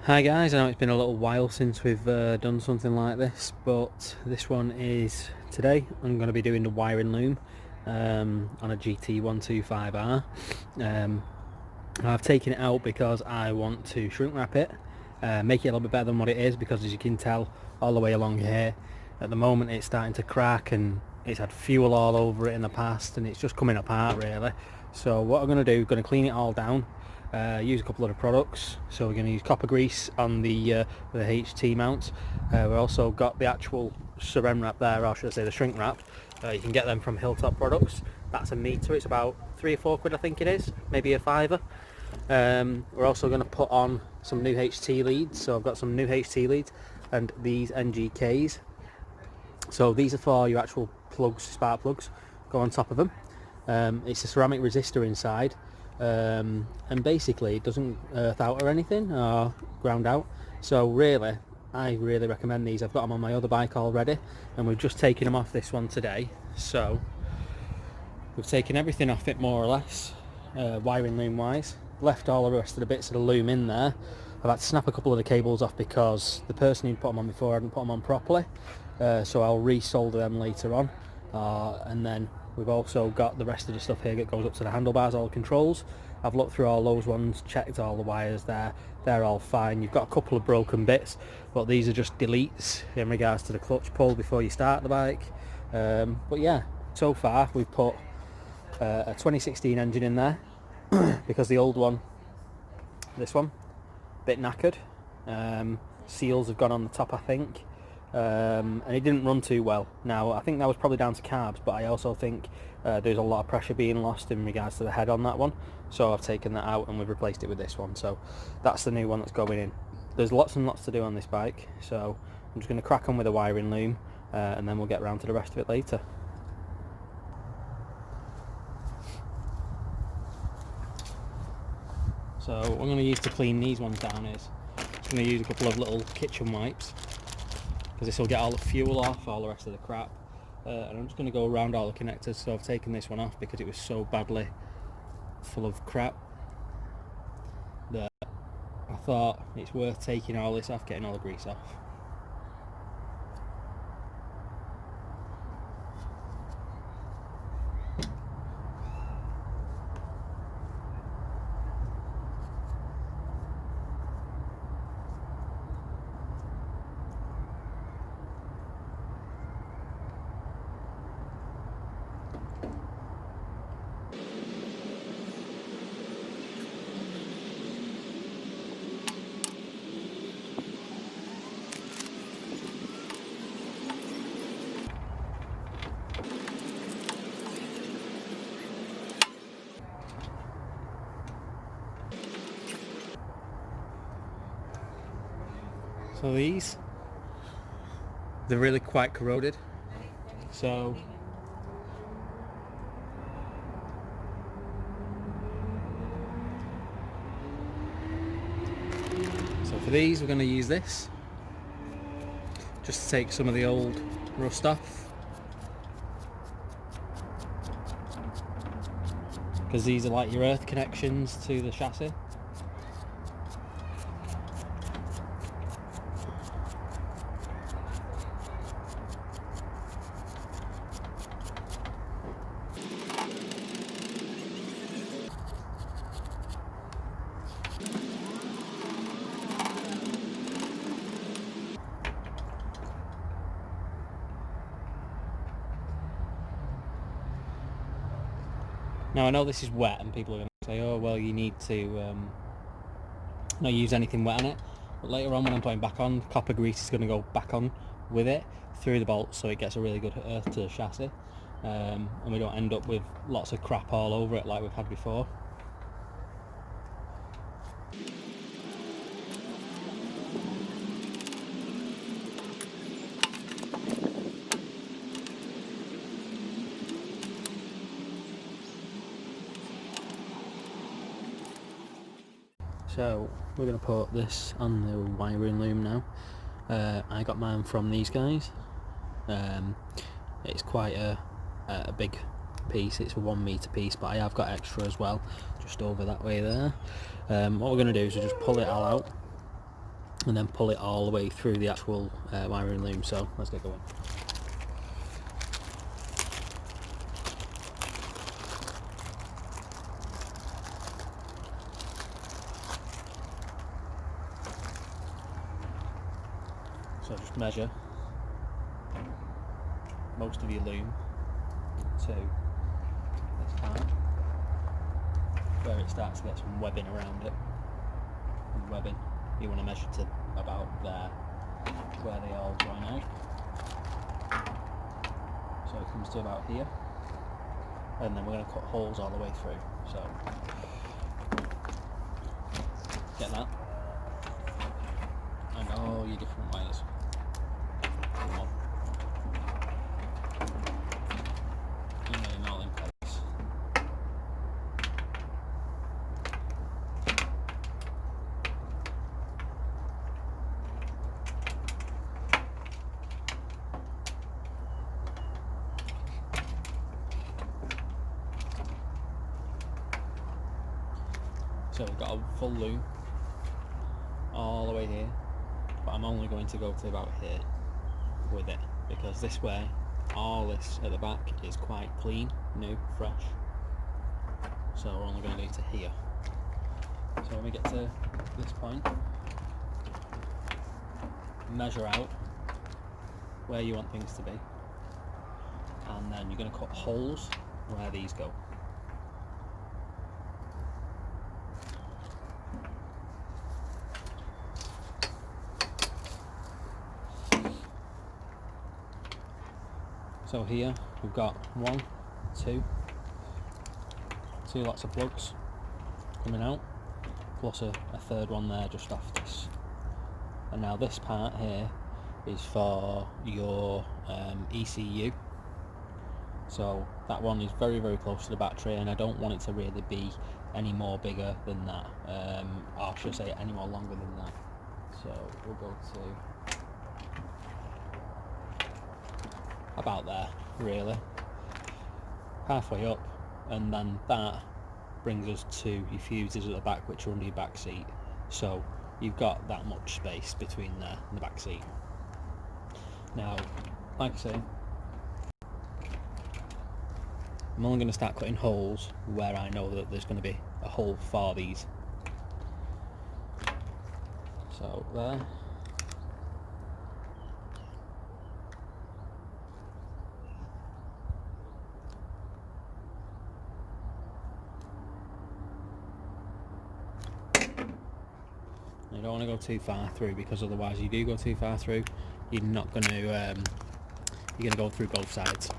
Hi guys, I know it's been a little while since we've done something like this, but this one is today. I'm going to be doing the wiring loom on a GT125R. I've taken it out because I want to shrink wrap it, make it a little bit better than what it is, because as you can tell all the way along here, at the moment it's starting to crack and it's had fuel all over it in the past and it's just coming apart really. So what I'm going to do, I'm going to clean it all down. Use a couple of the products, so we're going to use copper grease on the HT mounts. We've also got the actual saran wrap there, or should I say the shrink wrap. You can get them from Hilltop Products. That's a metre, it's about £3 or £4 I think it is, maybe a fiver. We're also going to put on some new HT leads, so I've got some new HT leads and these NGKs. So these are for your actual plugs, spark plugs, go on top of them. It's a ceramic resistor inside. And basically it doesn't earth out or anything or ground out, so really I really recommend these. I've got them on my other bike already and we've just taken them off this one today, so we've taken everything off it more or less, wiring loom wise, left all the rest of the bits of the loom in there. I've had to snap a couple of the cables off because the person who'd put them on before hadn't put them on properly, so I'll resolder them later on. And then we've also got the rest of the stuff here that goes up to the handlebars, all the controls. I've looked through all those ones, checked all the wires there, they're all fine. You've got a couple of broken bits, but these are just deletes in regards to the clutch pull before you start the bike. But yeah, so far we've put a 2016 engine in there because the old one, this one, a bit knackered. Seals have gone on the top I think. And it didn't run too well. Now I think that was probably down to carbs, but I also think there's a lot of pressure being lost in regards to the head on that one, so I've taken that out and we've replaced it with this one. So that's the new one that's going in. There's lots and lots to do on this bike, so I'm just going to crack on with the wiring loom and then we'll get around to the rest of it later. So what I'm going to use to clean these ones down is I'm going to use a couple of little kitchen wipes, because this will get all the fuel off, all the rest of the crap, and I'm just going to go around all the connectors. So I've taken this one off because it was so badly full of crap that I thought it's worth taking all this off, getting all the grease off. So these, they're really quite corroded, so for these we're going to use this just to take some of the old rust off, because these are like your earth connections to the chassis. Now I know this is wet and people are going to say, oh well, you need to not use anything wet on it, but later on when I'm putting back on, copper grease is going to go back on with it through the bolts, so it gets a really good earth to the chassis, and we don't end up with lots of crap all over it like we've had before. So we're going to put this on the wiring loom now. I got mine from these guys. It's quite a big piece, it's a 1 metre piece, but I have got extra as well, just over that way there. What we're going to do is just pull it all out. and then pull it all the way through the actual wiring loom. So let's get going. So just measure most of your loom to this part, where it starts to get some webbing around it. And webbing, you want to measure to about there, where they all join out. So it comes to about here, and then we're going to cut holes all the way through. So get that, and all your different wires. All in place. So we've got a full loom all the way here, but I'm only going to go to about here with it, because this way all this at the back is quite clean, new, fresh. So we're only going to do to here. So when we get to this point, measure out where you want things to be, and then you're going to cut holes where these go. So here we've got two lots of plugs coming out, plus a third one there just off this. And now this part here is for your ECU. So that one is very, very close to the battery, and I don't want it to really be any more bigger than that, or should I say any more longer than that. So we'll go to about there, really, halfway up, and then that brings us to your fuses at the back, which are under your back seat. So you've got that much space between there and the back seat. Now, like I say, I'm only going to start cutting holes where I know that there's going to be a hole for these. So there. You don't want to go too far through, because otherwise you do go too far through, you're not going to, you're going to go through both sides.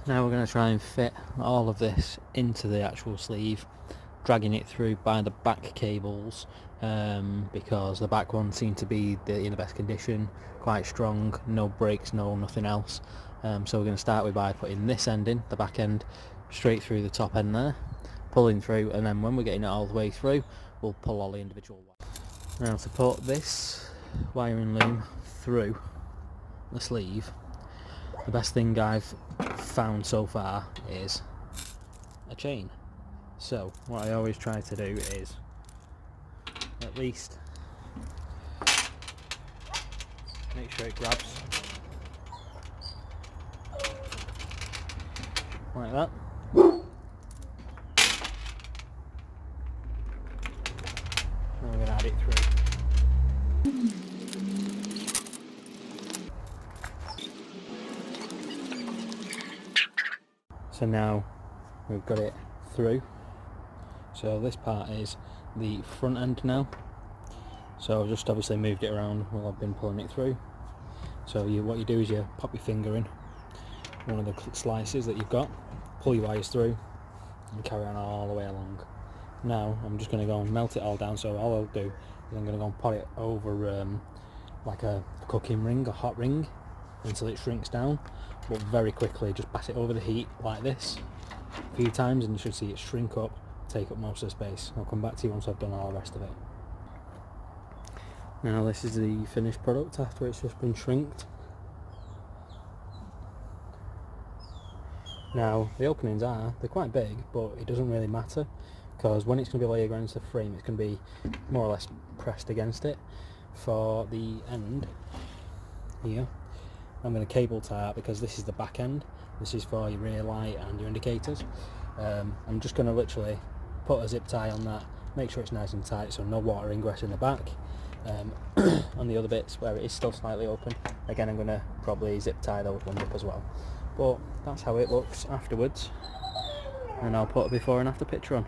Now we're going to try and fit all of this into the actual sleeve, dragging it through by the back cables, because the back ones seem to be in the best condition, quite strong, no breaks, nothing else. So we're going to start by putting this end in, the back end, straight through the top end there, pulling through, and then when we're getting it all the way through, we'll pull all the individual wires. Now to put this wiring loom through the sleeve, the best thing I've found so far is a chain. So what I always try to do is at least make sure it grabs like that. And we're going to add it through. So now we've got it through. So this part is the front end now. So I've just obviously moved it around while I've been pulling it through. So what you do is you pop your finger in one of the slices that you've got, pull your wires through and carry on all the way along. Now I'm just going to go and melt it all down, so all I'll do is I'm going to go and put it over like a cooking ring, a hot ring, until it shrinks down, but very quickly just pass it over the heat like this a few times and you should see it shrink up, take up most of the space. I'll come back to you once I've done all the rest of it. Now this is the finished product after it's just been shrinked. Now the openings they're quite big, but it doesn't really matter, because when it's going to be laid against the frame it's going to be more or less pressed against it. For the end here, I'm going to cable tie it because this is the back end. This is for your rear light and your indicators. I'm just going to literally put a zip tie on that, make sure it's nice and tight so no water ingress in the back. On the other bits where it is still slightly open, again I'm going to probably zip tie those ones up as well. But that's how it looks afterwards, and I'll put a before and after picture on.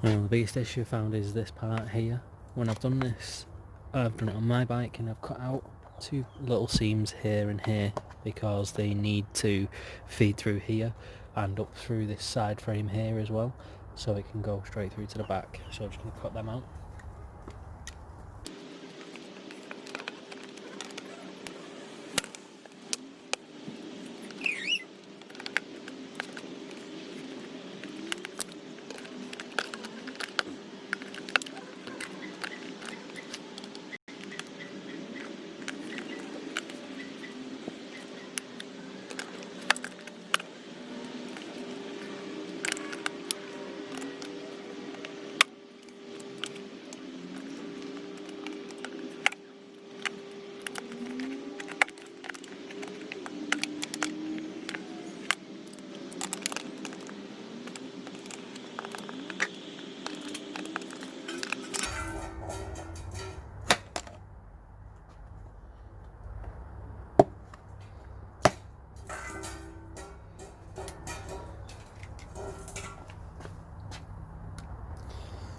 Well, the biggest issue I found is this part here. When I've done this, I've done it on my bike and I've cut out two little seams here and here because they need to feed through here and up through this side frame here as well, so it can go straight through to the back. So I'm just going to cut them out.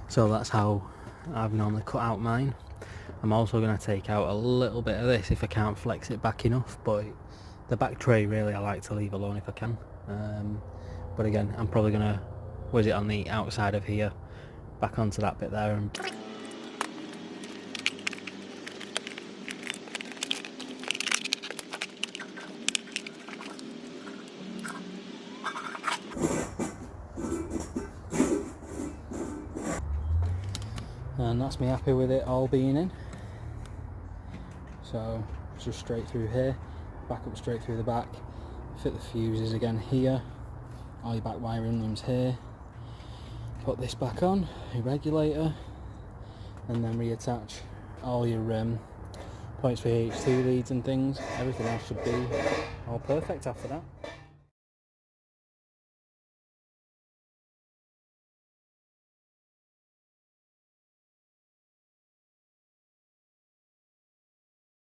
So that's how I've normally cut out mine. I'm also going to take out a little bit of this if I can't flex it back enough, but the back tray really I like to leave alone if I can. But again, I'm probably going to whiz it on the outside of here, back onto that bit there, and that's me happy with it all being in. So just straight through here, back up straight through the back, fit the fuses again here, all your back wiring looms here, put this back on, your regulator, and then reattach all your points for H2 leads and things. Everything else should be all perfect after that.